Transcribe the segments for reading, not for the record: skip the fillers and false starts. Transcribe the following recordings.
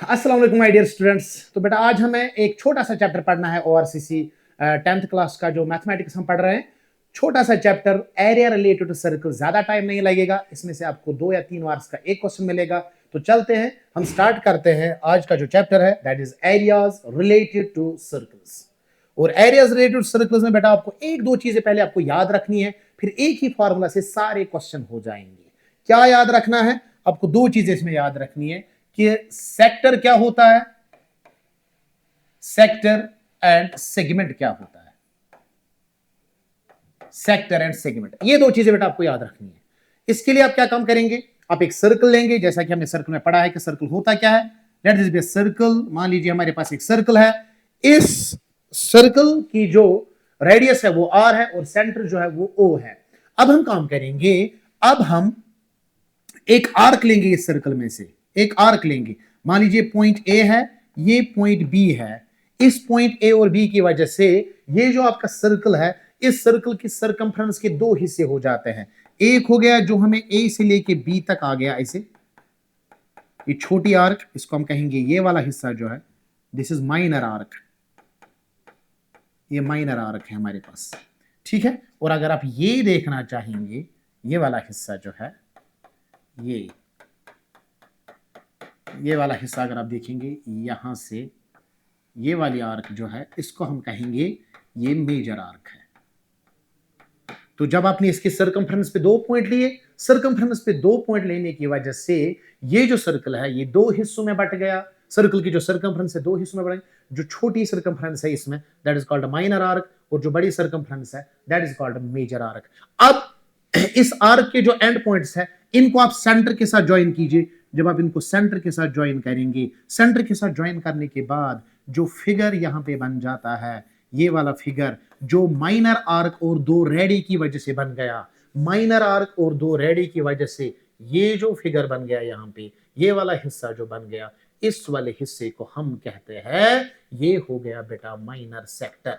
अस्सलाम वालेकुम my dear students. तो बेटा आज हमें एक छोटा सा चैप्टर पढ़ना है ओआरसीसी 10th क्लास का जो मैथमेटिक्स हम पढ़ रहे हैं। छोटा सा chapter area related to circle, ज्यादा टाइम नहीं लगेगा। इसमें से आपको 2 या 3 मार्क्स का एक क्वेश्चन मिलेगा। तो चलते हैं, हम स्टार्ट करते हैं आज का जो चैप्टर है, that is areas related to circles. और एरियाज रिलेटेड टू सर्कल्स में बेटा आपको एक दो चीजें पहले आपको याद रखनी है, फिर एक ही फॉर्मूला से सारे क्वेश्चन हो जाएंगे। क्या याद रखना है? आपको दो चीजें इसमें याद रखनी है कि सेक्टर क्या होता है, सेक्टर एंड सेगमेंट क्या होता है। सेक्टर एंड सेगमेंट, ये दो चीजें बेटा आपको याद रखनी है। इसके लिए आप क्या काम करेंगे, आप एक सर्कल लेंगे, जैसा कि हमने सर्कल में पढ़ा है कि सर्कल होता क्या है। Let this be a circle. मान लीजिए हमारे पास एक सर्कल है, इस सर्कल की जो रेडियस है वो आर है और सेंटर जो है वो ओ है। अब हम काम करेंगे, अब हम एक आर्क लेंगे, इस सर्कल में से एक आर्क लेंगे। मान लीजिए पॉइंट ए है, ये पॉइंट बी है। इस पॉइंट ए और बी की वजह से ये जो आपका सर्कल है, इस सर्कल की सरकमफ्रेंस के दो हिस्से हो जाते हैं। एक हो गया जो हमें ए से लेके बी तक आ गया ऐसे, ये छोटी आर्क, इसको हम कहेंगे ये वाला हिस्सा जो है, दिस इज माइनर आर्क। ये माइनर आर्क है हमारे पास, ठीक है। और अगर आप ये देखना चाहेंगे, ये वाला हिस्सा जो है, ये वाला हिस्सा अगर आप देखेंगे, यहां से ये वाली आर्क जो है, इसको हम कहेंगे ये मेजर आर्क है। तो जब आपने इसके सरकमफ्रेंस पे दो पॉइंट लिए, सरकमफ्रेंस पे दो पॉइंट लेने की वजह से ये जो सर्कल है ये दो हिस्सों में बट गया। सर्कल की जो सरकमफ्रेंस है दो हिस्सों में बट गई। जो छोटी सरकमफ्रेंस है इसमें, that is called minor arc, और जो बड़ी सरकमफ्रेंस है that is called major arc. अब इस आर्क के जो एंड पॉइंट्स है, इनको आप सेंटर के साथ ज्वाइन कीजिए। जब आप इनको सेंटर के साथ ज्वाइन करेंगे, सेंटर के साथ ज्वाइन करने के बाद जो फिगर यहां पे बन जाता है, ये वाला फिगर जो माइनर आर्क और दो रेडी की वजह से बन गया, माइनर आर्क और दो रेडी की वजह से ये जो फिगर बन गया यहां पे, ये वाला हिस्सा जो बन गया, इस वाले हिस्से को हम कहते हैं, ये हो गया बेटा माइनर सेक्टर।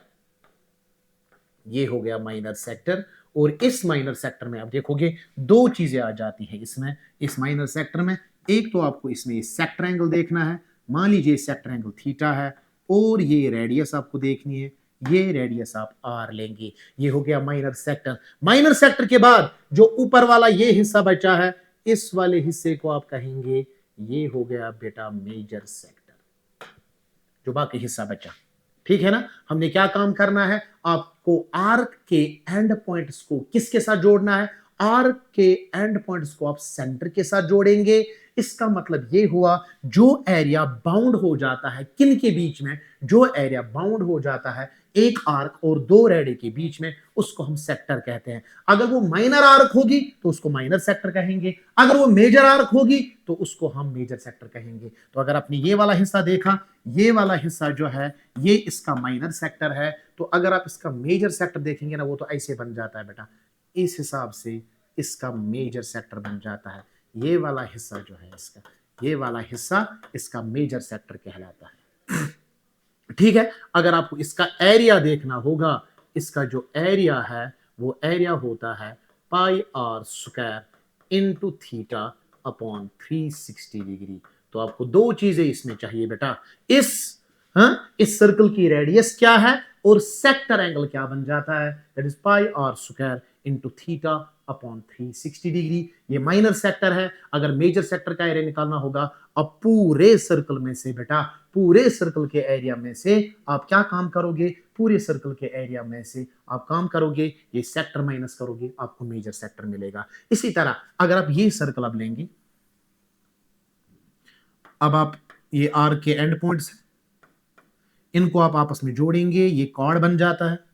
ये हो गया माइनर सेक्टर। और इस माइनर सेक्टर में आप देखोगे दो चीजें आ जाती हैं इसमें, इस माइनर सेक्टर में। एक तो आपको इसमें सेक्टर एंगल देखना है, मान लीजिए सेक्टर एंगल थीटा है, और ये रेडियस आपको देखनी है, ये रेडियस आप आर लेंगे। ये हो गया माइनर सेक्टर। माइनर सेक्टर के बाद जो ऊपर वाला ये हिस्सा बचा है, इस वाले हिस्से को आप कहेंगे ये हो गया बेटा मेजर सेक्टर, जो बाकी हिस्सा बचा, ठीक है ना। हमने क्या काम करना है, आपको आर्क के एंड पॉइंट्स को किसके साथ जोड़ना है, आर्क के एंड पॉइंट्स को आप सेंटर के साथ जोड़ेंगे। इसका मतलब ये हुआ, जो एरिया बाउंड हो जाता है किन के बीच में, जो एरिया बाउंड हो जाता है एक आर्क और दो रेडे के बीच में, उसको हम सेक्टर कहते हैं। अगर वो माइनर आर्क होगी तो उसको माइनर सेक्टर कहेंगे, अगर वो मेजर आर्क होगी तो उसको हम मेजर सेक्टर कहेंगे। तो अगर आपने ये वाला हिस्सा देखा, ये वाला हिस्सा जो है ये इसका माइनर सेक्टर है। तो अगर आप इसका मेजर सेक्टर देखेंगे ना, वो तो ऐसे बन जाता है बेटा, इस हिसाब से इसका मेजर सेक्टर बन जाता है। ये वाला हिस्सा जो है इसका, ये वाला हिस्सा इसका मेजर सेक्टर कहलाता है, ठीक है। अगर आपको इसका एरिया देखना होगा, इसका जो एरिया है वो एरिया होता है pi r square into theta upon 360 degree. तो आपको दो चीजें इसमें चाहिए बेटा, इस सर्कल की रेडियस क्या है और सेक्टर एंगल क्या बन जाता है, that is pi r square into theta upon 360 degree. ये माइनर सेक्टर है। अगर मेजर सेक्टर का एरिया निकालना होगा, अब पूरे सर्कल में से बेटा, पूरे सर्कल के एरिया में से आप क्या काम करोगे, पूरे सर्कल के एरिया में से आप काम करोगे, ये सेक्टर माइनस करोगे, आपको मेजर सेक्टर मिलेगा। इसी तरह अगर आप ये सर्कल अब लेंगे, अब आप ये आर के एंड पॉइंट्स, इनको आप आपस में जोड़ेंगे, ये कॉर्ड बन जाता है।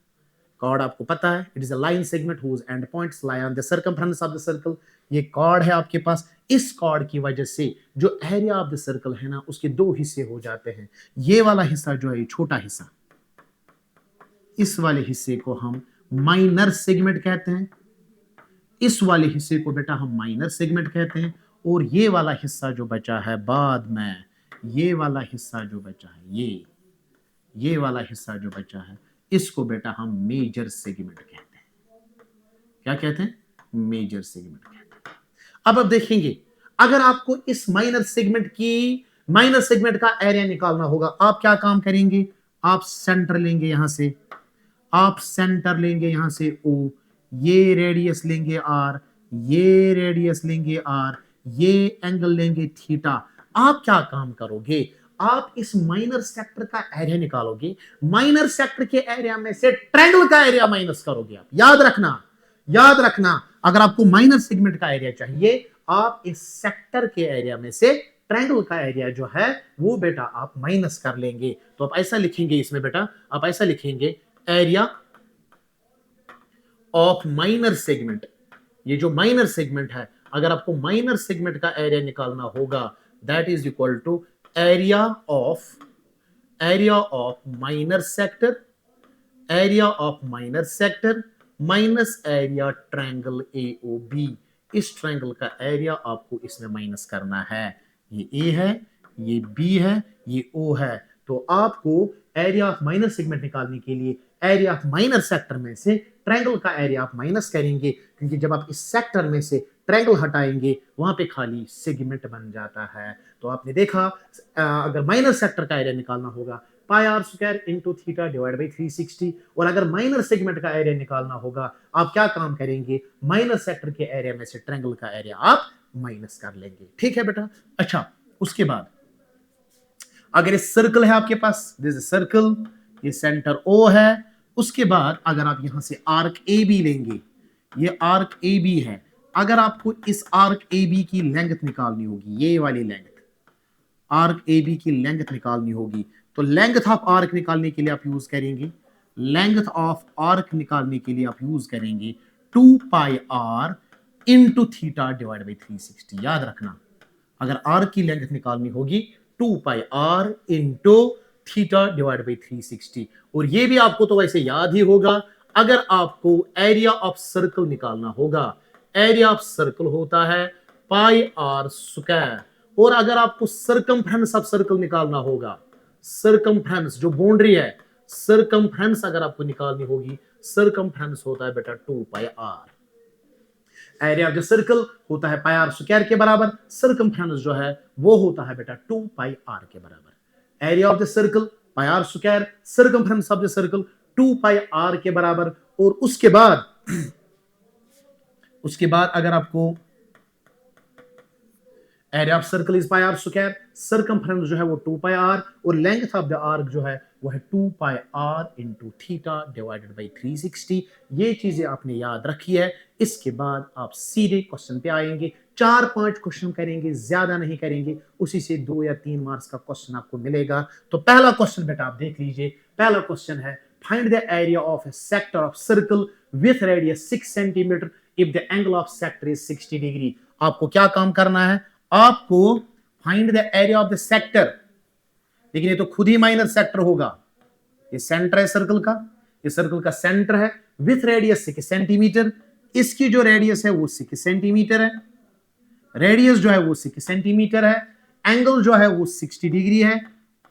कॉर्ड आपको पता है, it is a line segment whose end points lie on the circumference of the circle. ये कॉर्ड है आपके पास। इस कॉर्ड की वजह से जो एरिया ऑफ द सर्कल है ना, उसके दो हिस्से हो जाते हैं। ये वाला हिस्सा जो है, ये छोटा हिस्सा, इस वाले हिस्से को हम माइनर सेगमेंट कहते हैं। इस वाले हिस्से को बेटा हम माइनर सेगमेंट कहते हैं। और ये वाला हिस्सा जो बचा है बाद में, ये वाला हिस्सा जो बचा है, ये वाला हिस्सा जो बचा है, इसको बेटा हम मेजर सेगमेंट कहते हैं। क्या कहते हैं? मेजर सेगमेंट कहते हैं। अब आप देखेंगे, अगर आपको इस माइनर सेगमेंट की माइनर सेगमेंट का एरिया निकालना होगा। आप क्या काम करेंगे, आप सेंटर लेंगे यहां से, आप सेंटर लेंगे यहां से ओ, ये रेडियस लेंगे आर, ये रेडियस लेंगे आर, ये एंगल लेंगे थीटा। आप क्या काम करोगे, आप इस माइनर सेक्टर का एरिया निकालोगे, माइनर सेक्टर के एरिया में से ट्रायंगल का एरिया माइनस करोगे। आप याद रखना, याद रखना, अगर आपको माइनर सेगमेंट का एरिया चाहिए, आप इस सेक्टर के एरिया में से ट्रायंगल का एरिया जो है वो बेटा आप माइनस कर लेंगे। तो आप ऐसा लिखेंगे इसमें बेटा, आप ऐसा लिखेंगे एरिया ऑफ माइनर सेगमेंट। ये जो माइनर सेगमेंट है, अगर आपको माइनर सेगमेंट का एरिया निकालना होगा, that is equal to area of minor sector, area of minor sector minus area triangle AOB। इस ट्रायंगल का एरिया आपको इसमें माइनस करना है। ये A है, ये B है, ये O है। तो आपको एरिया ऑफ माइनर सेगमेंट निकालने के लिए एरिया ऑफ माइनर सेक्टर में से ट्रायंगल का एरिया आप माइनस करेंगे, क्योंकि जब आप इस सेक्टर में से ट्रायंगल हटाएंगे वहां पे खाली सेगमेंट बन जाता है। तो आपने देखा, अगर माइनर सेक्टर का एरिया निकालना होगा pi r square into theta divide by 360, और अगर माइनर सेगमेंट का एरिया निकालना होगा, आप क्या काम करेंगे, माइनर सेक्टर के एरिया में से ट्रायंगल का एरिया आप माइनस कर लेंगे। ठीक है बेटा। अच्छा, उसके बाद अगर ये सर्कल है आपके पास, दिस सर्कल, ये सेंटर O है, उसके बाद अगर आप यहां से आर्क AB लेंगे, ये आर्क AB है, अगर आपको इस आर्क AB की लेंथ निकालनी होगी, ये वाली लेंथ, आर्क AB की लेंथ निकालनी होगी, तो लेंथ ऑफ आर्क निकालने के लिए आप यूज करेंगे, लेंथ ऑफ आर्क निकालने के लिए आप यूज करेंगे 2 pi r into theta divide by 360। याद रखना, अगर आर्क की लेंथ निकालनी होगी 2 pi r into theta divide by 360। और ये भी आपको तो वैसे याद ही होगा, अगर आपको एरिया ऑफ सर्कल निकालना होगा, एरिया ऑफ सर्कल होता है पाई आर स्क्वायर, और अगर आपको सर्कमफ्रेंस ऑफ सर्कल निकालना होगा, सर्कमफ्रेंस जो बाउंड्री है, सर्कमफ्रेंस अगर आपको निकालनी होगी, सर्कमफ्रेंस होता है बेटा 2 pi r. Area of the circle होता है पाई आर स्क्वायर के बराबर, सर्कमफ्रेंस जो है वो होता है बेटा 2 पाई आर के बराबर। Area of the circle pi r square, circumference of the circle 2 pi r के बराबर। और उसके बाद अगर आपको area of circle is pi r square, circumference जो है वो 2 पाई आर, और लेंथ ऑफ द आर्क जो है वो है 2 pi r into theta divided by 360। ये चीजें आपने याद रखी है। इसके बाद आप सीधे क्वेश्चन पे आएंगे, 4-5 क्वेश्चन करेंगे, ज्यादा नहीं करेंगे, उसी से 2 या 3 मार्क्स का क्वेश्चन आपको मिलेगा। तो पहला क्वेश्चन बेटा आप देख लीजिए, पहला क्वेश्चन है find the area of A sector of circle with radius 6 centimetre if the angle of sector is 60 degree. आपको क्या काम करना है, आपको find the area of the sector, लेकिन ये तो खुद ही माइनर सेक्टर होगा, ये सेंटर है सर्कल का, ये सर्कल का सेंटर है, विथ रेडियस 6 सेंटीमीटर, इसकी जो रेडियस है वो 6 सेंटीमीटर है, रेडियस जो है वो 6 सेंटीमीटर है, एंगल जो है वो 60 डिग्री है।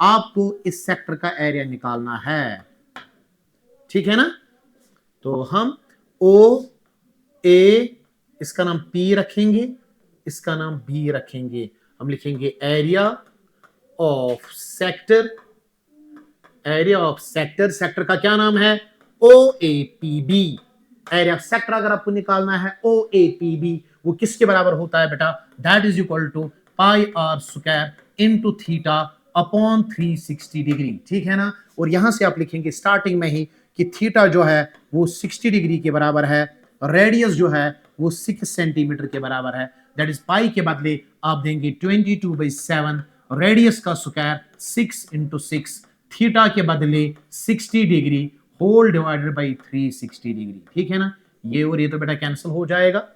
आपको इस सेक्टर का एरिया निकालना है, ठीक है ना। तो हम O A, इसका नाम P रखेंगे, इसका नाम B रखेंगे, हम लिखेंगे area of sector, area of sector, sector का क्या नाम है OAPB। एरिया ऑफ सेक्टर अगर आपको निकालना है OAPB, वो किसके बराबर होता है बेटा, that is equal to pi r square into theta upon 360 degree, ठीक है ना। और यहां से आप लिखेंगे स्टार्टिंग में ही कि थीटा जो है वो 60 डिग्री के बराबर है, रेडियस जो है वो 6 सेंटीमीटर के बराबर है, दैट इज पाई के बदले आप देंगे 22/7, रेडियस का स्क्वायर 6 इंटू 6, थीटा के बदले 60 degree whole divided by 360 degree, ठीक है ना। ये और ये तो बेटा कैंसिल हो जाएगा,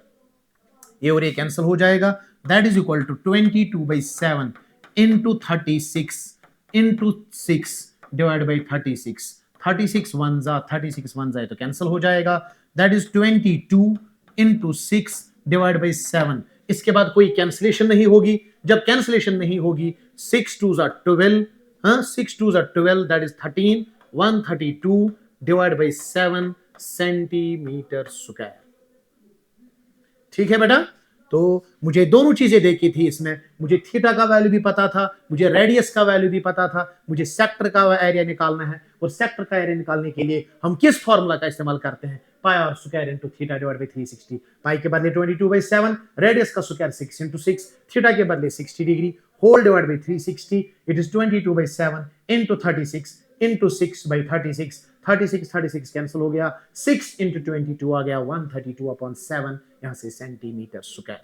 ये और ये कैंसिल हो जाएगा, that is equal to 22/7 into 36 into 6 divide by 36, 36 1 जा 36 1 जाए तो कैंसिल हो जाएगा, that is 22 into 6 divide by 7। इसके बाद कोई कैंसिलेशन नहीं होगी, जब कैंसिलेशन नहीं होगी 6 2 जा 12, 6 2 जा 12, that is 13, 132 divide by 7 centimetre square, ठीक है बेटा। तो मुझे दोनों चीजें देखी थी इसमें, मुझे थीटा का वैल्यू भी पता था, मुझे रेडियस का वैल्यू भी पता था, मुझे सेक्टर का एरिया निकालना है, और सेक्टर का एरिया निकालने के लिए हम किस फॉर्मूला का इस्तेमाल करते हैं, pi r square into theta divide by 360। Pi के बदले 22/7, रेडियस का स्क्वायर 6 इंटू 6, थीटा के बदले 60 degree, whole divide by 360, it is 22/7 into 36 into 6/36, 36 cancel हो गया, 6 इंटू 22 आ गया 132/7, यहां से सेंटीमीटर स्क्वायर।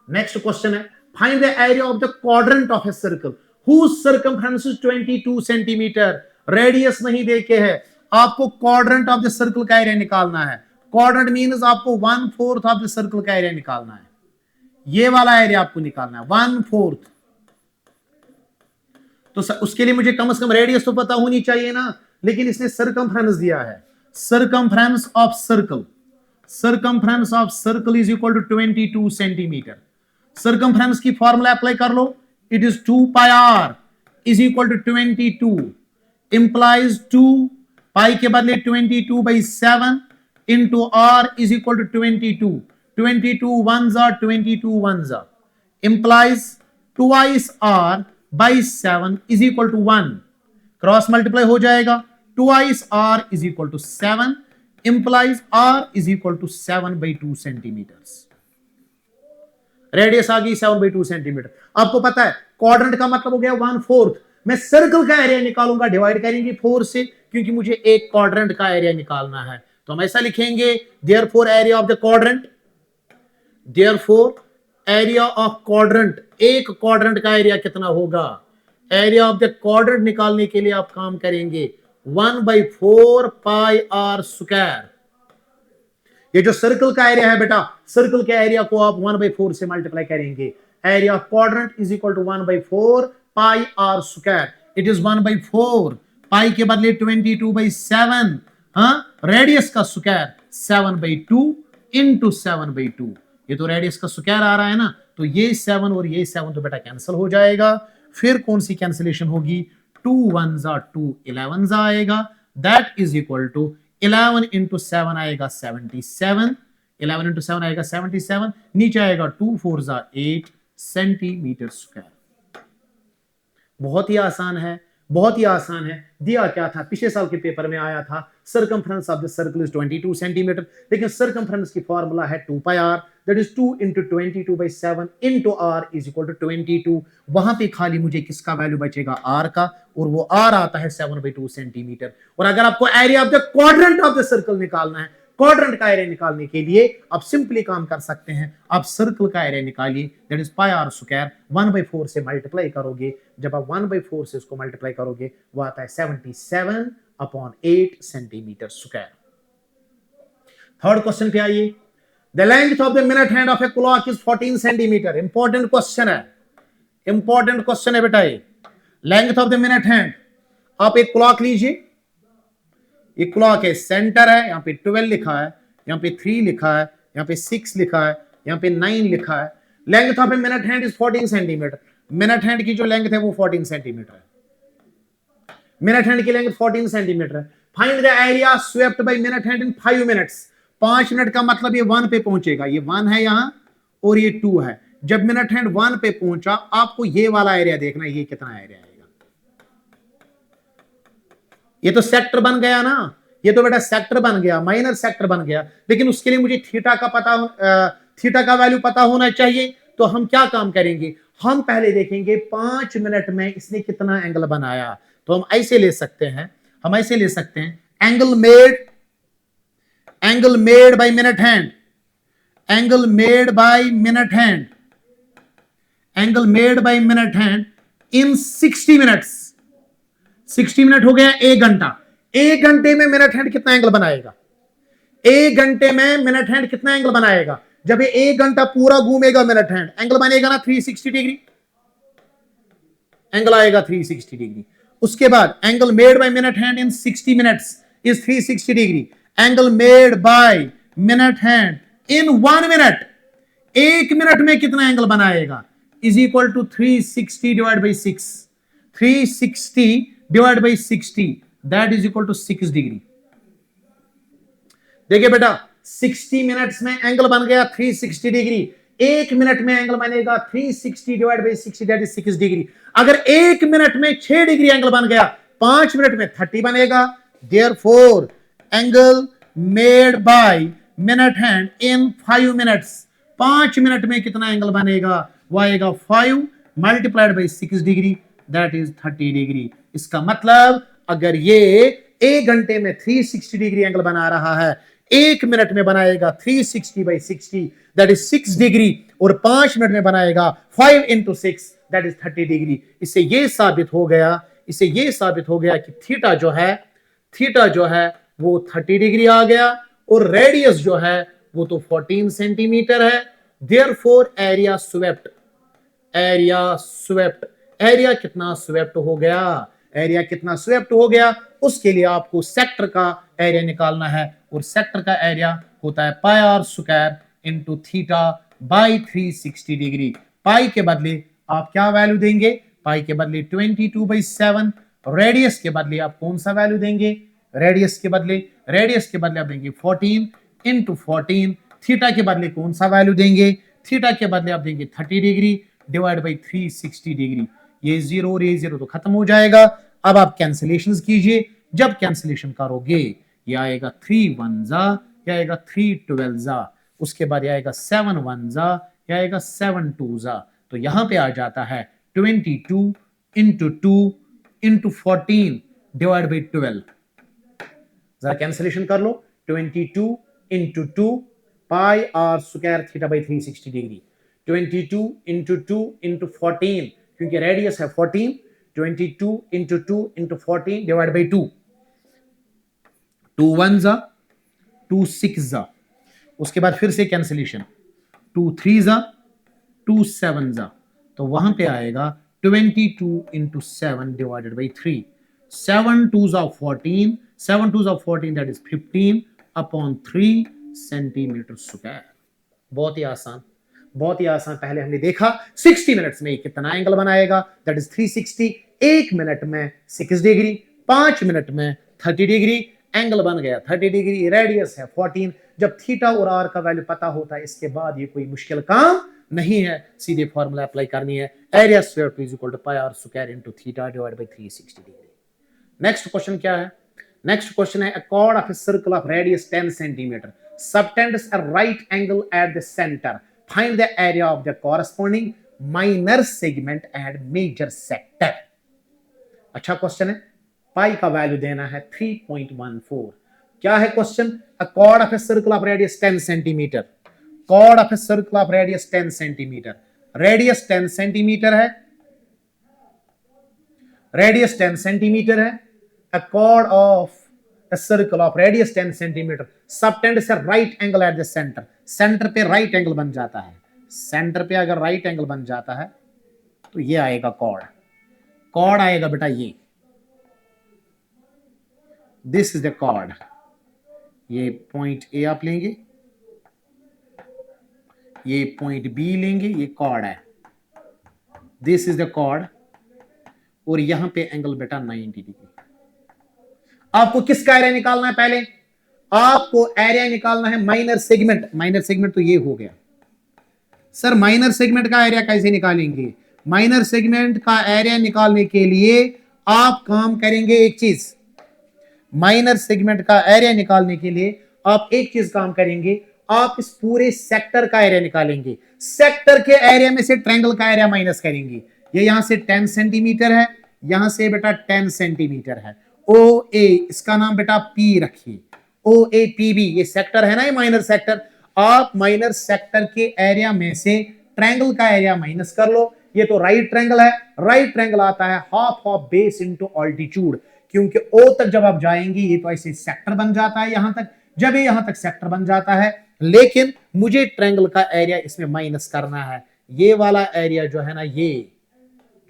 नेक्स्ट क्वेश्चन है, find the area of the quadrant of a circle whose circumference is 22 centimetre. Radius नहीं देके है, आपको क्वाड्रेंट ऑफ द सर्कल का एरिया निकालना है। क्वाड्रेंट मींस आपको 1/4 ऑफ द सर्कल का एरिया निकालना है, ये वाला एरिया आपको निकालना है 1/4। तो उसके लिए मुझे कम से कम रेडियस तो पता होनी चाहिए ना, लेकिन इसने सर्कमफ्रेंस दिया है, circumference of circle, circumference of circle is equal to 22 centimeter. Circumference की फॉर्मूला अप्लाई कर लो, it is 2 pi r is equal to 22, implies 2 pi के बदले 22/7 into r is equal to 22, 22 ones are 22 ones are, implies twice r by 7 is equal to 1, cross multiply हो जाएगा, twice r is equal to 7, implies r is equal to 7/2 centimeter. Radius आ गई 7/2 centimetre. आपको पता है quadrant का मतलब हो गया 1/4। मैं सर्कल का एरिया निकालूंगा, डिवाइड करेंगे 4 से, क्योंकि मुझे एक क्वाड्रेंट का एरिया निकालना है। तो हम ऐसा लिखेंगे, therefore area of the quadrant, therefore area of quadrant, एक क्वाड्रेंट का एरिया कितना होगा, एरिया ऑफ द क्वाड्रेंट निकालने के लिए आप काम करेंगे 1/4 पाई आर स्क्वायर। ये जो सर्कल का एरिया है बेटा, सर्कल के एरिया को आप 1/4 से मल्टीप्लाई करेंगे, area of quadrant is equal to 1/4 pi r square. It is 1/4, pi के बदले 22/7, रेडियस का स्क्वायर 7/2 इंटू 7/2, ये तो रेडियस का स्क्वायर आ रहा है ना, तो ये 7 और ये 7 तो बेटा कैंसिल हो जाएगा। फिर कौन सी कैंसिलेशन होगी, 2 ones are 2 11s आएगा, that is equal to 11 into 7 आएगा 77, 11 इंटू 7 आएगा 77, नीचे आएगा 2 4s are 8 सेंटीमीटर स्क्वायर। बहुत ही आसान है, बहुत ही आसान है। दिया क्या था, पिछले साल के पेपर में आया था, circumference of the circle is 22 centimeter, लेकिन सर्कमफ्रेंस की फॉर्मूला है 2 pi r, that is 2 into 22/7 into r is equal to 22। वहां पे खाली मुझे किसका वैल्यू बचेगा, आर का, और वो आर आता है 7/2 सेंटीमीटर। और अगर आपको area of the quadrant of the circle निकालना है, क्वाड्रेंट का एरिया निकालने के लिए आप सिंपली काम कर सकते हैं, आप सर्कल का एरिया निकालिए, that is pi r square, 1/4 से मल्टीप्लाई करोगे, जब आप 1/4 से उसको मल्टीप्लाई करोगे वो आता है 77/8 सेंटीमीटर स्क्वायर। थर्ड क्वेश्चन पे आइए, the length of the minute hand of a clock is 14 centimetre. Important question है, इंपॉर्टेंट क्वेश्चन है बेटा ये। Length of the minute hand, आप एक क्लॉक लीजिए, ये क्लॉक है, सेंटर है, यहाँ पे 12 लिखा है, यहाँ पे 3 लिखा है, यहाँ पे 6 लिखा है, यहाँ पे 9 लिखा है। Length of a minute hand is 14 centimetre. Minute hand की जो लेंथ है वो 14 सेंटीमीटर है, मिनट हैंड की लेंथ 14 सेंटीमीटर है। Find the area swept by minute hand in 5 minutes. 5 minute का मतलब ये 1 पे पहुंचेगा, ये 1 है यहां और ये 2 है। जब मिनट हैंड 1 पे पहुंचा, आपको ये वाला एरिया देखना है, ये कितना एरिया आएगा। ये तो सेक्टर बन गया ना, ये तो बेटा सेक्टर बन गया, माइनर सेक्टर बन गया, लेकिन उसके लिए मुझे थीटा का थीटा का वैल्यू पता होना चाहिए। तो हम क्या काम करेंगे, हम पहले देखेंगे 5 मिनट में इसने कितना एंगल बनाया। तो हम ऐसे ले सकते हैं, हम ऐसे ले सकते हैं, angle made by minute hand, angle made by minute hand, angle made by minute hand in 60 minutes. 60 minute हो गया 1 घंटा। 1 घंटे में मिनट हैंड कितना एंगल बनाएगा, 1 घंटे में मिनट हैंड कितना एंगल बनाएगा। जब ये 1 घंटा पूरा घूमेगा मिनट हैंड, एंगल बनेगा ना 360 डिग्री, एंगल आएगा 360 डिग्री। उसके बाद angle made by minute hand in 60 minutes is 360 degree. Angle made by minute hand in 1 minute, 1 minute में कितना एंगल बनाएगा, is equal to 360 divide by 6, 360 divide by 60, that is equal to 6 degree. देखिए बेटा 60 minutes में angle बन गया 360 degree. 1 minute में angle बनेगा 360 divide by 60 that is 6 degree. अगर 1 मिनट में 6 डिग्री एंगल बन गया, 5 मिनट में 30 बनेगा। Therefore angle made by minute hand in 5 minutes, 5 minute में कितना एंगल बनेगा, वो आएगा 5 multiplied by 6 degree that is 30 degree. इसका मतलब अगर ये 1 घंटे में 360 डिग्री एंगल बना रहा है, 1 मिनट में बनाएगा 360 बाई 60 दैट इज 6 डिग्री, और 5 मिनट में बनाएगा 5 इंटू 6 दैट इज 30 डिग्री। इससे ये साबित हो गया कि थीटा जो है वो 30 डिग्री आ गया, और रेडियस जो है वो तो 14 सेंटीमीटर है। देयरफॉर एरिया स्वेप्ट, एरिया कितना स्वेप्ट हो गया, उसके लिए आपको सेक्टर का एरिया निकालना है, और सेक्टर का एरिया होता है pi r square into theta by 360 degree. Pi के बदले आप क्या वैल्यू देंगे, पाई के बदले 22/7, रेडियस के बदले आप कौन सा वैल्यू देंगे, रेडियस के बदले आप देंगे 14 इंटू 14, थीटा के बदले कौन सा वैल्यू देंगे, थीटा के बदले आप देंगे 30 डिग्री डिवाइड बाई 360 डिग्री। ये 0 और ये 0 तो खत्म हो जाएगा। अब आप कैंसिलेशंस कीजिए, जब कैंसिलेशन करोगे ये आएगा 3 1 जा, ये आएगा 3 12 जा, उसके बाद ये आएगा 7 1 जा, ये आएगा 7 2 जा, तो यहां पे आ जाता है 22 इंटू 2 इंटू 14 डिवाइड बाई 12। जरा कैंसिलेशन कर लो, 22 into 2 pi r square theta by 360 degree, 22 into 2 into 14 क्योंकि रेडियस है 14, 22 इंटू 2 इंटू 14 डिवाइड बाई 2, 2 1 जा, 2 6 जा, उसके बाद फिर से कैंसिलेशन, 2 3 जा, 2 7 जा, तो वहां पे आएगा 22 इंटू 7 डिवाइडेड बाई 3, 7 2 जा 14, 7 2 जा 14 that is 15 upon 3 centimetre square. बहुत ही आसान, पहले हमने देखा 60 मिनट्स में कितना एंगल बनाएगा, दैट इज 360, 1 मिनट में 6 डिग्री, 5 मिनट में 30 डिग्री, एंगल बन गया 30 डिग्री, रेडियस है 14। जब थीटा और आर का वैल्यू पता होता है, इसके बाद ये कोई मुश्किल काम नहीं है, सीधे फॉर्मूला अप्लाई करनी है, area square is equal to pi r square into theta divided by 360 degree. Next question क्या है, नेक्स्ट क्वेश्चन है a chord of a circle of radius 10 centimeter subtends a right angle at the center, find the area of the corresponding minor segment and major sector। अच्छा question है, पाई का value देना है 3.14। क्या है question, a chord of a circle of radius 10 centimeter, chord of a circle of radius 10 centimeter, radius 10 centimetre है, radius 10 centimetre है, a chord of a circle of radius 10 centimeter subtends a right angle at the center, centre पे right angle बन जाता है, centre पे अगर right angle बन जाता है तो ये आएगा कॉर्ड, कॉर्ड आएगा बेटा ये, दिस इज द कॉर्ड, ये पॉइंट ए आप लेंगे, ये पॉइंट बी लेंगे, ये कॉर्ड है, दिस इज द कॉर्ड, और यहां पे एंगल बेटा 90 डिग्री। आपको किसका एरिया निकालना है, पहले आपको एरिया निकालना है माइनर सेगमेंट, माइनर सेगमेंट तो ये हो गया। सर माइनर सेगमेंट का एरिया कैसे निकालेंगे, माइनर सेगमेंट का एरिया निकालने के लिए आप काम करेंगे एक चीज, माइनर सेगमेंट का एरिया निकालने के लिए आप एक चीज काम करेंगे, आप इस पूरे सेक्टर का एरिया निकालेंगे, सेक्टर के एरिया में से ट्रायंगल का एरिया माइनस करेंगे। ये यहां से 10 सेंटीमीटर है, यहां से बेटा 10 सेंटीमीटर है, ओ ए इसका नाम बेटा पी रखिए, ओ ए पी बी, ये सेक्टर है ना, ये माइनर सेक्टर। आप माइनर सेक्टर के एरिया में से ट्रायंगल का एरिया माइनस कर लो, ये तो राइट ट्रायंगल है, राइट ट्रायंगल आता है half of base into altitude, क्योंकि ओ तक जब आप जाएंगे ये तो ऐसे सेक्टर बन जाता है यहां तक, जब ये यहां तक सेक्टर बन जाता है, लेकिन मुझे ट्रायंगल का एरिया इसमें माइनस करना है। ये वाला एरिया जो है ना, ये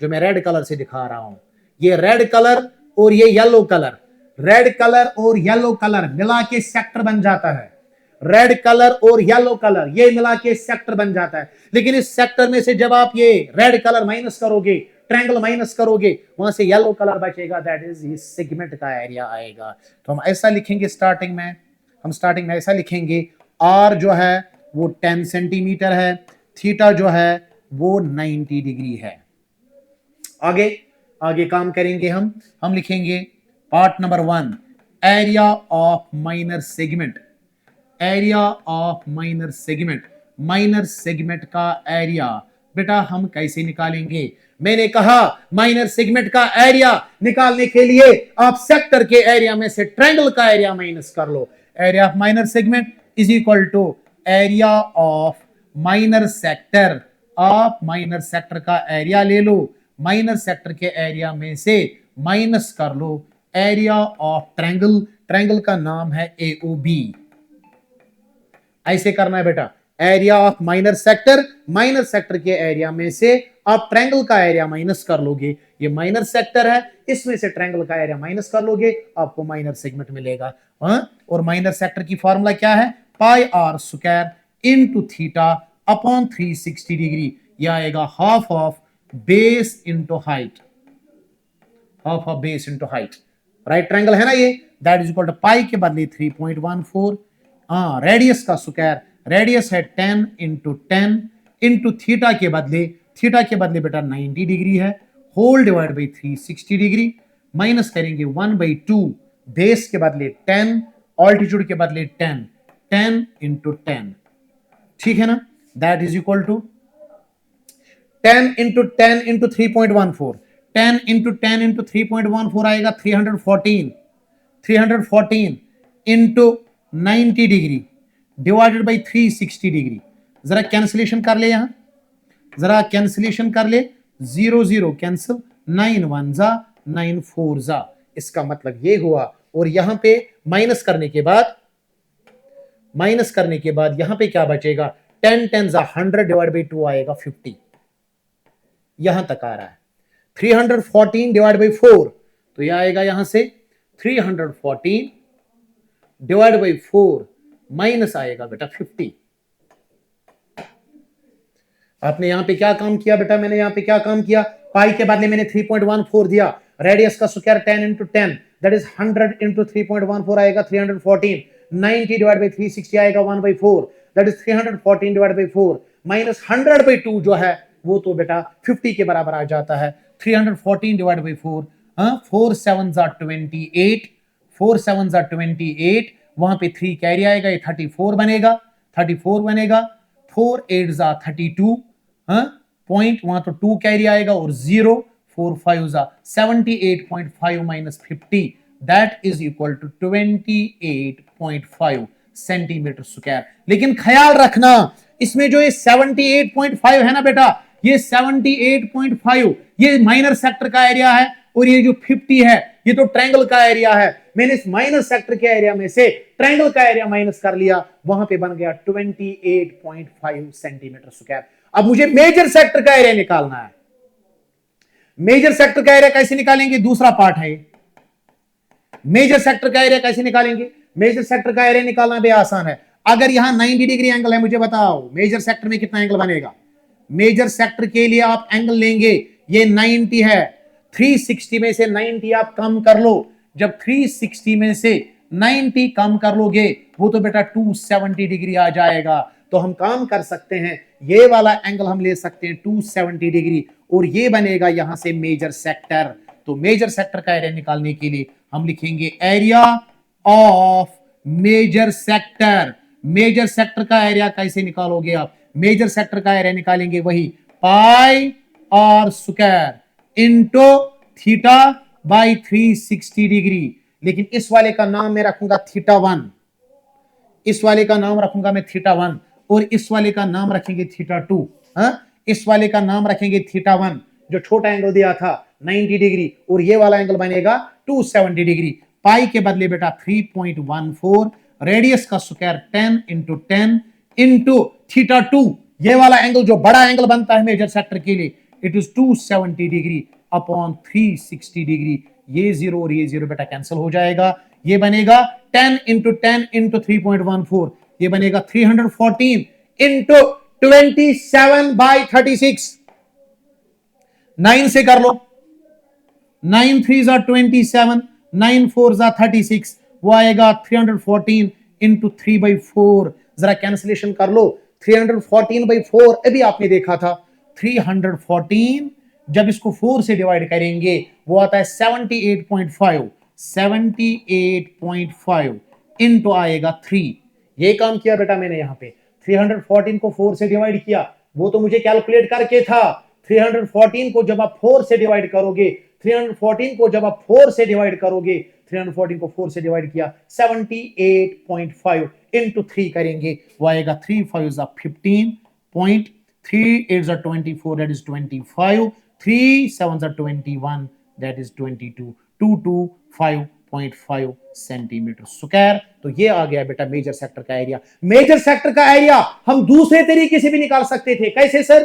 जो मैं रेड कलर से दिखा रहा हूं, ये रेड कलर और ये येलो कलर, रेड कलर और येलो कलर मिला के सेक्टर बन जाता है, रेड कलर और येलो कलर ये मिला के सेक्टर बन जाता है। लेकिन इस सेक्टर में से जब आप ये रेड कलर माइनस करोगे, ट्रायंगल माइनस करोगे, वहां से येलो कलर बचेगा, दैट इज ये सेगमेंट का एरिया आएगा। तो हम ऐसा लिखेंगे स्टार्टिंग में ऐसा लिखेंगे, आर जो है वो 10 सेंटीमीटर है, थीटा जो है वो 90 डिग्री है। आगे आगे काम करेंगे हम लिखेंगे part number 1, area of minor segment. Area of minor segment, minor segment का एरिया बेटा हम कैसे निकालेंगे? मैंने कहा माइनर सेगमेंट का एरिया निकालने के लिए आप सेक्टर के एरिया में से ट्रायंगल का एरिया माइनस कर लो। Area of minor segment is equal to area of minor sector. आप माइनर सेक्टर का एरिया ले लो, माइनर सेक्टर के एरिया में से माइनस कर लो एरिया ऑफ ट्रायंगल। ट्रायंगल का नाम है AOB। ऐसे करना है बेटा, area of minor sector, minor sector के एरिया में से आप ट्रायंगल का एरिया माइनस कर लोगे। ये माइनर सेक्टर है, इसमें से ट्रायंगल का एरिया माइनस कर लोगे, आपको माइनर सेगमेंट मिलेगा। और माइनर सेक्टर की फॉर्मूला क्या है? Pi r square into theta upon 360 degree. यह आएगा half of base into height, half of base into height. Right triangle है ना ये, that is equal to pi के बदले 3.14। रेडियस का स्क्वायर, रेडियस है 10 इंटू 10 इंटू थीटा के बदले बेटा 90 डिग्री है, whole divide by 360 degree, minus करेंगे 1/2, बेस के बदले 10, ऑल्टीट्यूड के बदले 10, 10 इंटू 10, ठीक है ना? That is equal to 10 into 10 into 3.14, 10 into 10 into 3.14 आएगा 314, 314 into 90 degree divided by 360 degree. जरा कैंसिलेशन कर ले, यहां जरा कैंसिलेशन कर ले, 0 0 कैंसिल, 9 1 जा 9 4 जा। इसका मतलब ये हुआ, और यहां पे माइनस करने के बाद यहां पे क्या बचेगा? 10 10 जा 100 डिवाइड बाई 2 आएगा 50। यहां तक आ रहा है। 314 डिवाइड बाई 4, तो यह आएगा यहां से 314 डिवाइड बाई 4 माइनस आएगा बेटा 50। आपने यहां पे क्या काम किया बेटा? मैंने यहां पे क्या काम किया? पाई के बदले मैंने 3.14 दिया, रेडियस का square 10 into 10 that is 100 into 3.14 आएगा 314, 90 डिवाइड बाई 360 आएगा 1/4 that is 314 divide by 4 minus 100/2 जो है वो तो बेटा 50 के बराबर आ जाता है। 314 डिवाइड बाई 4, 4 7 जा 28, 4 7 जा 28, वहां पे 3 कैरी आएगा, ये 34 बनेगा, 34 बनेगा, 4 8 जा 32, पॉइंट वहां तो 2 कैरी आएगा, और 0 4 5 जा 78.5 minus 50 that is equal to 28.5 centimetre square. लेकिन ख्याल रखना, इसमें जो ये 78.5 है ना बेटा, ये 78.5 ये माइनर सेक्टर का एरिया है, और ये जो 50 है ये तो ट्रायंगल का एरिया है। मैंने इस माइनर सेक्टर के एरिया में से ट्रायंगल का एरिया माइनस कर लिया, वहां पे बन गया 28.5 सेंटीमीटर स्क्वायर। अब मुझे मेजर सेक्टर का एरिया निकालना है। मेजर सेक्टर का एरिया कैसे निकालेंगे? दूसरा पार्ट है। मेजर सेक्टर का एरिया कैसे निकालेंगे? मेजर सेक्टर का एरिया निकालना भी आसान है। अगर यहां 90 डिग्री एंगल है, मुझे बताओ मेजर सेक्टर में कितना एंगल बनेगा? मेजर सेक्टर के लिए आप एंगल लेंगे, ये 90 है, 360 में से 90 आप कम कर लो। जब 360 में से 90 कम कर लोगे वो तो बेटा 270 डिग्री आ जाएगा। तो हम काम कर सकते हैं, ये वाला एंगल हम ले सकते हैं 270 डिग्री, और ये बनेगा यहां से मेजर सेक्टर। तो मेजर सेक्टर का एरिया निकालने के लिए हम लिखेंगे area of major sector. Major sector का एरिया कैसे निकालोगे आप? मेजर सेक्टर का एरिया निकालेंगे वही pi r square into theta by 360 degree. लेकिन इस वाले का नाम मैं रखूंगा थीटा 1, इस वाले का नाम रखूंगा मैं थीटा 1, और इस वाले का नाम रखेंगे थीटा 2। इस वाले का नाम रखेंगे थीटा 1, जो छोटा एंगल दिया था 90 डिग्री, और ये वाला एंगल बनेगा 270 डिग्री। पाई के बदले बेटा 3.14, रेडियस का स्क्वायर 10 इंटू 10 इंटू थीटा 2, ये वाला एंगल जो बड़ा एंगल बनता है मेजर सेक्टर के लिए, it is 270 degree upon 360 degree. ये 0 और ये 0 बेटा कैंसिल हो जाएगा, ये बनेगा 10 इंटू 10 इंटू 3.14, ये बनेगा 314 इंटू 27/36। 9 से कर लो, 9 3 जा 27, 9 4 जा 36, वो आएगा 314 इंटू 3/4। जरा कैंसिलेशन कर लो, 314/4 अभी आपने देखा था 314 जब इसको 4 से डिवाइड करेंगे वो आता है 78.5 78.5 इनटू आएगा 3। ये काम किया बेटा मैंने यहां पे 314 को 4 से डिवाइड किया, वो तो मुझे कैलकुलेट करके था। 314 को जब आप 4 से डिवाइड करोगे 314 को जब आप 4 से डिवाइड करोगे 314 को 4 से डिवाइड किया 78.5 इनटू 3 करेंगे वो आएगा 3 5 15 point 3 8 24 that is 25 3 7 21 that is 22 225.5 centimeter square. तो ये आ गया बेटा मेजर सेक्टर का एरिया। मेजर सेक्टर का एरिया हम दूसरे तरीके से भी निकाल सकते थे। कैसे सर?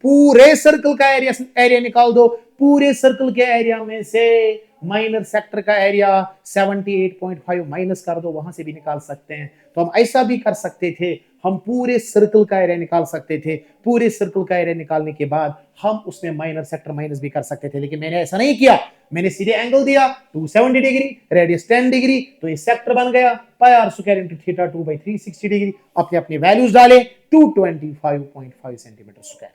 पूरे सर्कल का एरिया निकाल दो, पूरे सर्कल के एरिया में से माइनर सेक्टर का एरिया 78.5 माइनस कर दो, वहां से भी निकाल सकते हैं। तो हम ऐसा भी कर सकते थे, हम पूरे सर्कल का एरिया निकाल सकते थे। पूरे सर्कल का एरिया निकालने के बाद हम उसमें माइनर सेक्टर माइनस भी कर सकते थे, लेकिन मैंने ऐसा नहीं किया। मैंने सीधे एंगल दिया 270 डिग्री, रेडियस 10 डिग्री, तो ये सेक्टर बन गया pi r square into theta 2/360 degree. अपने अपने वैल्यूज डाले 225.5 centimeter square.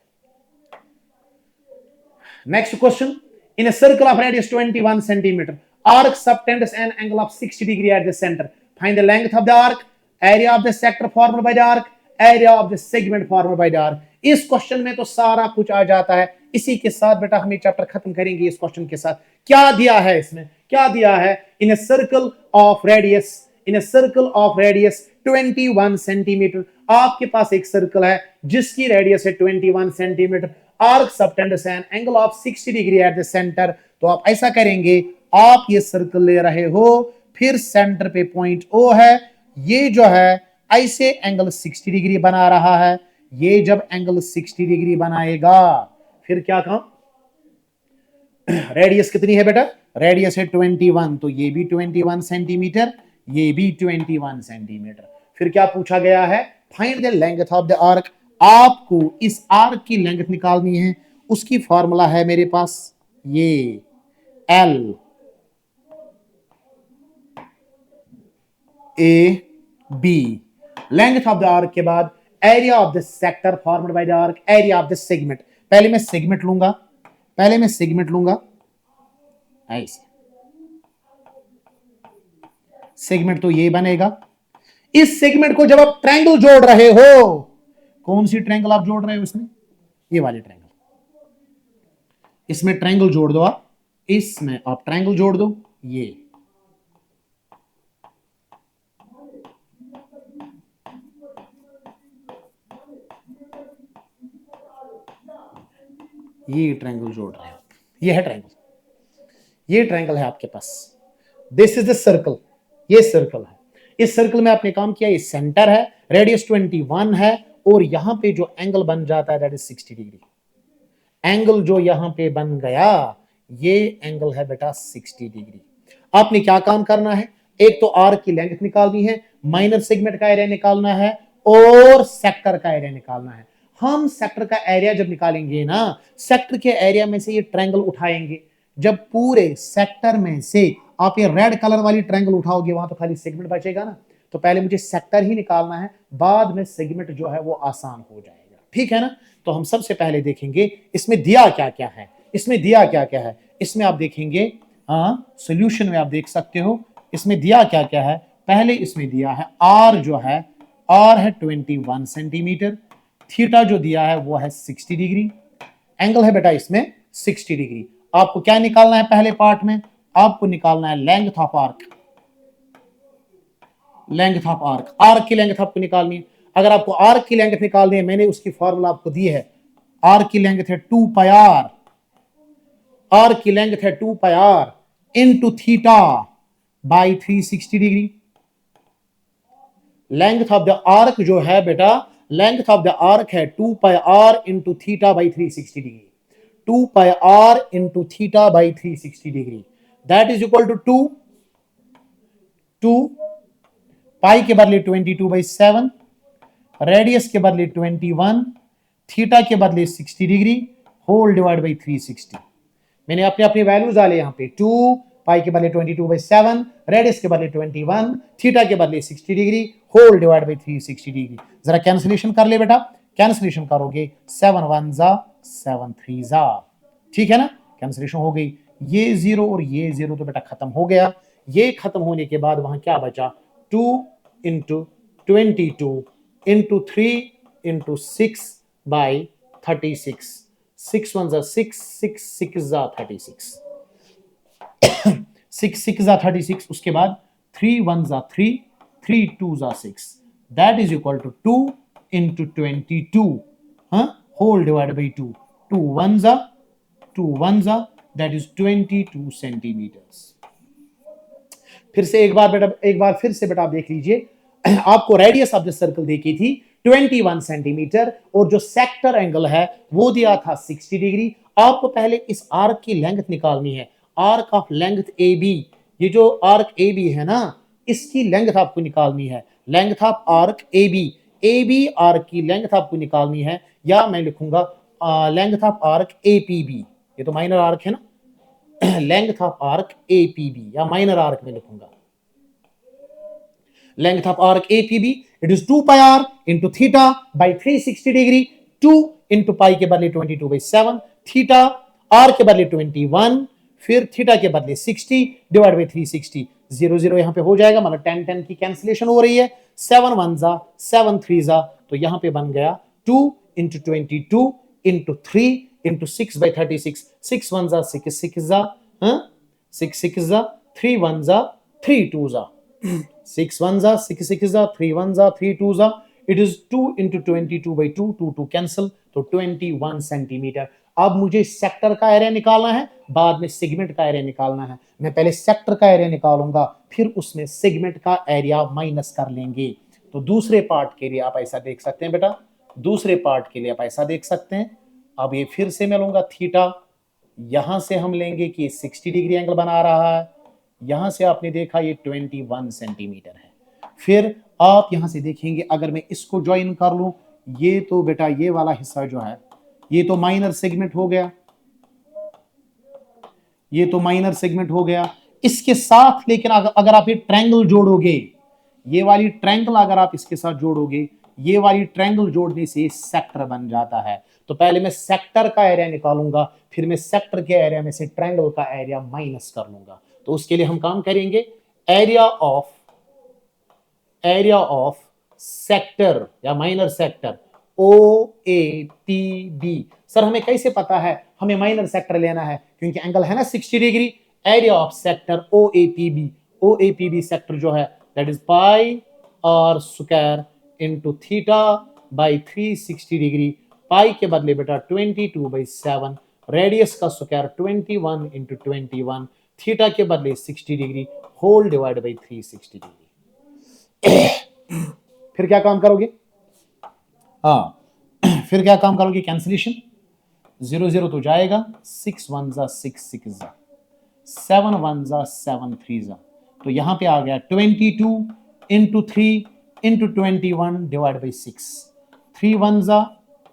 Next question. In a circle of radius 21 centimeter, arc subtends an angle of 60 degree at the center. Find the length of the arc, area of the sector formed by the arc, area of the segment formed by the arc. इस question में तो सारा कुछ आ जाता है। इसी के साथ बेटा हम ये चैप्टर खत्म करेंगे। इस क्वेश्चन के साथ क्या दिया है, इसमें क्या दिया है? इन a circle of radius 21 centimetre, आपके पास एक सर्कल है जिसकी रेडियस है 21 centimetre. Arc subtends an angle of 60 degree at the centre. तो आप ऐसा करेंगे, आप ये सर्कल ले रहे हो, फिर सेंटर पे पॉइंट O है, ये जो है ऐसे एंगल 60 डिग्री बना रहा है। ये जब एंगल 60 डिग्री बनाएगा फिर क्या काम? रेडियस कितनी है बेटा? रेडियस है 21, तो ये भी 21 सेंटीमीटर, ये भी 21 सेंटीमीटर। फिर क्या पूछा गया है? Find the length of the arc. आपको इस आर्क की लेंथ निकालनी है। उसकी फॉर्मूला है मेरे पास ये L A B। Length of the arc के बाद area of the sector formed by the arc, area of the segment. पहले मैं सेगमेंट लूंगा ऐसे, सेगमेंट तो ये बनेगा। इस सेगमेंट को जब आप ट्रायंगल जोड़ रहे हो, कौन सी ट्रायंगल आप जोड़ रहे हो? इसमें ये वाली ट्रायंगल, इसमें ट्रायंगल जोड़ दो आप, इसमें आप ट्रायंगल जोड़ दो। ये ट्रायंगल जोड़ रहे हो, ये है ट्रायंगल, ये ट्रायंगल है आपके पास। दिस इज द सर्कल, ये सर्कल है। इस सर्कल में आपने काम किया, ये सेंटर है, रेडियस 21 है, और यहां पे जो एंगल बन जाता है दैट इज 60 डिग्री। एंगल जो यहां पे बन गया ये एंगल है बेटा 60 डिग्री। आपने क्या काम करना है? एक तो आर्क की लेंथ निकालनी है, माइनर सेगमेंट का एरिया निकालना है, और सेक्टर का एरिया निकालना है। हम सेक्टर का एरिया जब निकालेंगे ना, सेक्टर के एरिया में से ये ट्रायंगल उठाएंगे। जब पूरे सेक्टर में से आप ये रेड कलर वाली ट्रायंगल उठाओगे, वहां तो खाली सेगमेंट बचेगा ना। तो पहले मुझे सेक्टर ही निकालना है, बाद में सेगमेंट जो है वो आसान हो जाएगा। ठीक है ना? तो हम सबसे पहले देखेंगे इसमें दिया क्या क्या है। इसमें दिया क्या क्या है, इसमें आप देखेंगे, सॉल्यूशन में आप देख सकते हो इसमें दिया क्या क्या है। पहले इसमें दिया है आर, जो है आर है 21 सेंटीमीटर, थीटा जो दिया है वो है 60 डिग्री, एंगल है बेटा इसमें 60 डिग्री। आपको क्या निकालना है? पहले पार्ट में आपको निकालना है length of arc. Length of arc, arc की लेंथ आपको निकालनी है। अगर आपको आर्क की लेंथ निकालनी है, मैंने उसकी फॉर्मूला आपको दी है। आर्क की लेंथ है 2 पाई आर, आर्क की लेंथ है 2 pi r into theta by 360 degree. Length of the arc जो है बेटा, लेंथ ऑफ द आर्क है 2 pi r into theta by 360 degree. 2 pi r into theta by 360 degree, that is equal to 2 pi के बदले 22/7, radius के बदले 21, theta के बदले 60 डिग्री, होल डिवाइड बाई 360। मैंने अपने अपने वैल्यूज डाले यहां पे। 2 पाई के बदले 22/7, रेडियस के बदले 21, थीटा के बदले 60 degree, whole divide by 360 degree. जरा कैंसिलेशन कर ले बेटा, कैंसिलेशन करोगे 7 1 जा 7 3 जा, ठीक है ना, कैंसिलेशन हो गई। ये जीरो और ये जीरो तो बेटा खत्म हो गया। ये खत्म होने के बाद वहां क्या बचा, 2 इंटू 22 इंटू 3 इंटू 6 बाई 36, 6 1 जा 6, 6 6 जा 36, 6 6 जा 36, उसके बाद 3 1 जा 3, 3 2 जा 6, that is equal to 2 into 22, हाँ, होल डिवाइड बाई 2, 2 1 जा, दैट इज 22 सेंटीमीटर्स। फिर से एक बार फिर से बेटा आप देख लीजिए, आपको रेडियस ऑफ द सर्कल देखी थी 21 सेंटीमीटर और जो सेक्टर एंगल है वो दिया था 60 डिग्री। आपको पहले इस आर्क की लेंथ निकालनी है, arc of length A B, ये जो आर्क ए बी है ना, इसकी लेंथ आपको निकालनी है, length of arc A B arc की लेंथ आपको निकालनी है, या मैं लिखूंगा length of arc A P B, ये तो माइनर आर्क है ना, length of arc A P B या माइनर आर्क में लिखूंगा, length of arc A P B, it is 2 pi r into theta by 360 degree, 2 into pi के बदले 22/7, theta are के बदले 21, फिर थीटा के बदले 60 डिवाइड बाई 360, 0 0 यहां पे हो जाएगा, मतलब 10 10 की कैंसिलेशन हो रही है, 7 1 जा 7 3 जा, तो यहां पे बन गया 2 इंटू 22 इंटू 3 इंटू 6 बाई 36, 6 1 जा 6 6 जा, 6 6 जा, 3 1 जा 3 2 जा, 6 1 जा 6 6 जा, 3 1 जा 3 2 जा, इट इज 2 इंटू 22/2, 2 2 कैंसिल, तो 21 सेंटीमीटर। अब मुझे सेक्टर का एरिया निकालना है, बाद में सेगमेंट का एरिया निकालना है। मैं पहले सेक्टर का एरिया निकालूंगा, फिर उसमें सेगमेंट का एरिया माइनस कर लेंगे। तो दूसरे पार्ट के लिए आप ऐसा देख सकते हैं बेटा, दूसरे पार्ट के लिए आप ऐसा देख सकते हैं। अब ये फिर से मैं लूंगा थीटा, यहां से हम लेंगे कि 60 डिग्री एंगल बना रहा है, यहां से आपने देखा ये 21 सेंटीमीटर है। फिर आप यहां से देखेंगे, अगर मैं इसको ज्वाइन कर लूं, ये तो बेटा ये वाला हिस्सा जो है ये तो माइनर सेगमेंट हो गया, ये तो माइनर सेगमेंट हो गया। इसके साथ लेकिन अगर आप ये ट्रायंगल जोड़ोगे, ये वाली ट्रायंगल अगर आप इसके साथ जोड़ोगे, ये वाली ट्रायंगल जोड़ने से सेक्टर बन जाता है। तो पहले मैं सेक्टर का एरिया निकालूंगा, फिर मैं सेक्टर के एरिया में से ट्रायंगल का एरिया माइनस कर लूंगा। तो उसके लिए हम काम करेंगे, एरिया ऑफ सेक्टर या minor sector O A P B. Sir हमें कैसे पता है हमें माइनर सेक्टर लेना है, क्योंकि एंगल है ना 60 degree. Area of sector O A P B sector जो है that is pi r square into theta by 360 degree, pi के बदले बेटा 22/7, रेडियस का स्क्वायर 21 इंटू 21, थीटा के बदले 60 degree, whole divide by 360 degree. फिर क्या काम करोगे, फिर क्या काम करोगे, कैंसिलेशन, 0 0 तो जाएगा, 6 1 जा 6 6 जा, 7 1 जा 7 3 जा, तो यहां पे आ गया 22 इंटू 3 इंटू 21 डिवाइड बाई 6, 3 1 जा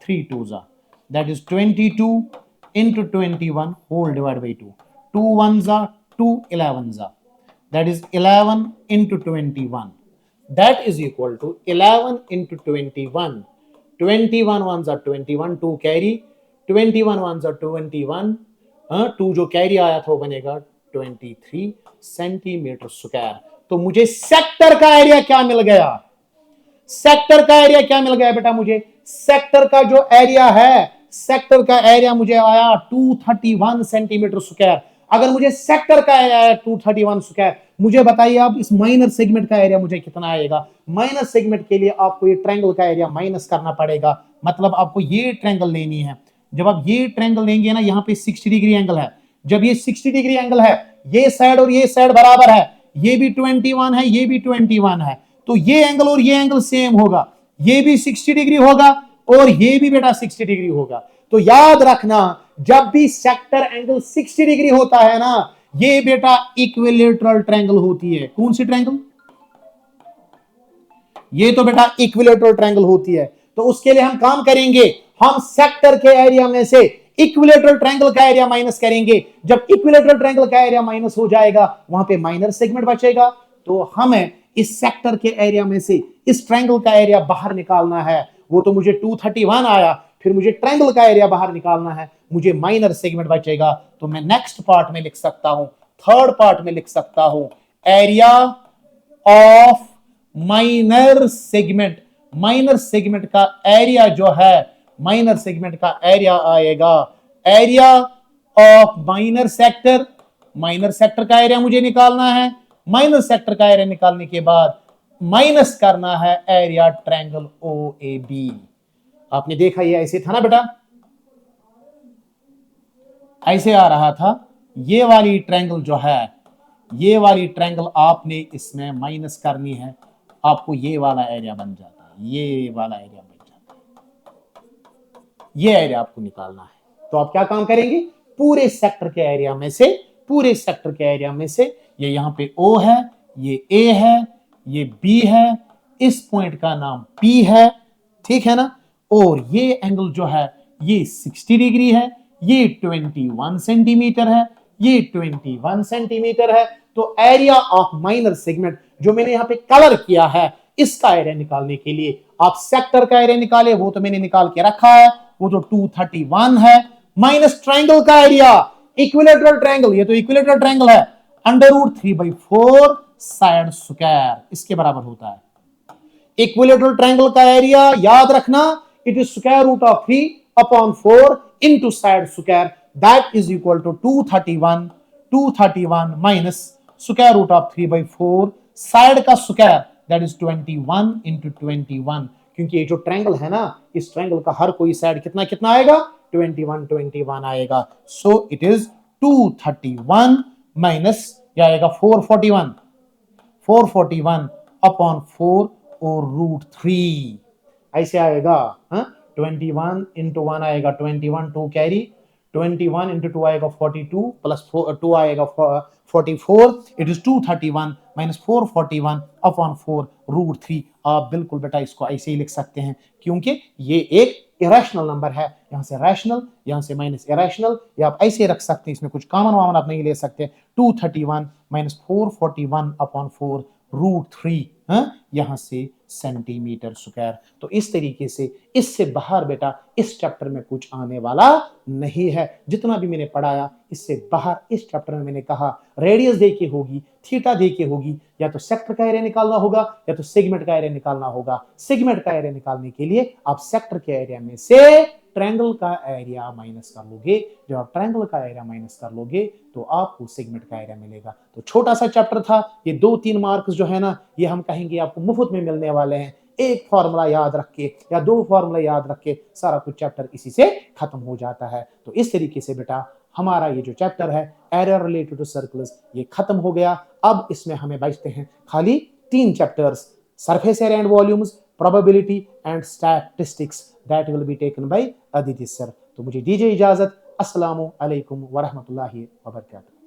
3 2 जा, that is 22 into 21 whole divide by 2, 2 1 जा 2 11 जा, that is 11 into 21, that is equal to 11 into 21, 21 ones are 21, 2 carry, 21 ones are 21, 2 जो कैरी आया था वो बनेगा 23 सेंटीमीटर स्क्वायर। तो मुझे सेक्टर का एरिया क्या मिल गया, सेक्टर का एरिया क्या मिल गया बेटा, मुझे सेक्टर का जो एरिया है, सेक्टर का एरिया मुझे आया 231 सेंटीमीटर स्क्वायर। अगर मुझे सेक्टर का एरिया है 231 स्क्वायर, मुझे बताइए आप इस माइनर सेगमेंट का एरिया मुझे कितना आएगा। माइनर सेगमेंट के लिए आपको ये ट्रायंगल का एरिया माइनस करना पड़ेगा, मतलब आपको ये ट्रायंगल लेनी है। जब आप ये ट्रायंगल लेंगे ना, यहाँ पे 60 डिग्री एंगल है, जब ये 60 डिग्री एंगल है, ये साइड और ये साइड बराबर है, ये भी 21 है, ये भी 21 है, तो ये एंगल और ये एंगल सेम होगा, ये भी 60 डिग्री होगा और ये भी बेटा 60 डिग्री होगा। तो याद रखना, जब भी सेक्टर एंगल 60 डिग्री होता है ना, ये बेटा इक्विलेटरल ट्रायंगल होती है। कौन सी ट्रायंगल, ये तो बेटा इक्विलेटरल ट्रायंगल होती है। तो उसके लिए हम काम करेंगे, हम सेक्टर के एरिया में से इक्विलेटरल ट्रायंगल का एरिया माइनस करेंगे। जब इक्विलेटरल ट्रायंगल का एरिया माइनस हो जाएगा, वहां पे माइनर सेगमेंट बचेगा, तो हमें इस सेक्टर के एरिया में से इस ट्रायंगल का एरिया बाहर निकालना है। वो तो मुझे 231 आया, फिर मुझे ट्रायंगल का एरिया बाहर निकालना है, मुझे माइनर सेगमेंट बचेगा। तो मैं नेक्स्ट पार्ट में लिख सकता हूं, थर्ड पार्ट में लिख सकता हूं, area of minor segment. Minor segment का एरिया जो है, माइनर सेगमेंट का एरिया आएगा area of minor sector. Minor sector का एरिया मुझे निकालना है। माइनर सेक्टर का एरिया निकालने के बाद माइनस करना है area triangle O A B. आपने देखा ये ऐसे था ना बेटा, ऐसे आ रहा था। ये वाली ट्रायंगल जो है, ये वाली ट्रायंगल आपने इसमें माइनस करनी है, आपको ये वाला एरिया बन जाता है, ये वाला एरिया बन जाता है, ये एरिया आपको निकालना है। तो आप क्या काम करेंगे, पूरे सेक्टर के एरिया में से, पूरे सेक्टर के एरिया में से, ये यहां पे O है, ये A है, ये B है, इस पॉइंट का नाम P है, ठीक है ना, और ये एंगल जो है ये 60 डिग्री है, ये 21 सेंटीमीटर है, ये 21 सेंटीमीटर है। तो एरिया ऑफ माइनर सेगमेंट जो मैंने यहां पे कलर किया है, इसका एरिया निकालने के लिए आप सेक्टर का एरिया निकाले, वो तो मैंने निकाल के रखा है, वो तो 231 है, माइनस ट्रायंगल का एरिया, इक्विलेटरल ट्रायंगल, ये तो इक्विलेटरल ट्रायंगल है, √3/4 साइड स्क्वायर, इसके बराबर होता है। इक्विलेटरल ट्रायंगल का एरिया याद रखना, it is √3/4 into side square, that is equal to 231 minus √3/4 side का स्क्वायर, that is 21 into 21। क्योंकि ये जो ट्रायंगल है ना, इस ट्रायंगल का हर कोई साइड कितना कितना आएगा, 21 आएगा। सो इट इज 231 माइनस क्या आएगा, 441/4 और √3 ऐसे आएगा। 21 into 1 आएगा 21, 2 कैरी, 21 into 2 आएगा 42 प्लस 2 आएगा 44। It is 231 minus 441/4 √3। आप बिल्कुल बेटा इसको ऐसे ही लिख सकते हैं, क्योंकि ये एक इरेशनल नंबर है, यहां से रैशनल, यहां से माइनस इरेशनल, या आप ऐसे रख सकते हैं, इसमें कुछ कॉमन वामन आप नहीं ले सकते। 231 माइनस 441/4 √3, यहां से सेंटीमीटर स्क्वायर। तो इस तरीके से, इससे बाहर बेटा इस चैप्टर में कुछ आने वाला नहीं है। जितना भी मैंने पढ़ाया इससे बाहर इस चैप्टर में मैंने कहा रेडियस देके होगी, थीटा देके होगी, या तो सेक्टर का एरिया निकालना होगा या तो सेगमेंट का एरिया निकालना होगा। सेगमेंट का एरिया निकालने के लिए आप सेक्टर के एरिया में से ट्रायंगल का एरिया माइनस कर लोगे। जब आप ट्रायंगल का एरिया माइनस कर लोगे तो आपको सेगमेंट का एरिया मिलेगा। तो छोटा सा चैप्टर था, ये 2-3 मार्क्स जो है ना, ये हम कहेंगे आपको मुफ्त में मिलने वाले हैं। एक फॉर्मूला याद रख के या 2 फॉर्मूला याद रख के सारा कुछ चैप्टर इसी से खत्म हो जाता है। तो इस तरीके से बेटा हमारा ये जो चैप्टर है एरिया रिलेटेड टू सर्कल्स, ये खत्म हो गया। अब इसमें हमें बचते हैं खाली 3 chapters, surface area and volumes, probability and statistics, that will be taken by Aditi sir. तो मुझे दीजिए इजाजत। अस्सलामु अलैकुम व रहमतुल्लाहि व बरकातहू।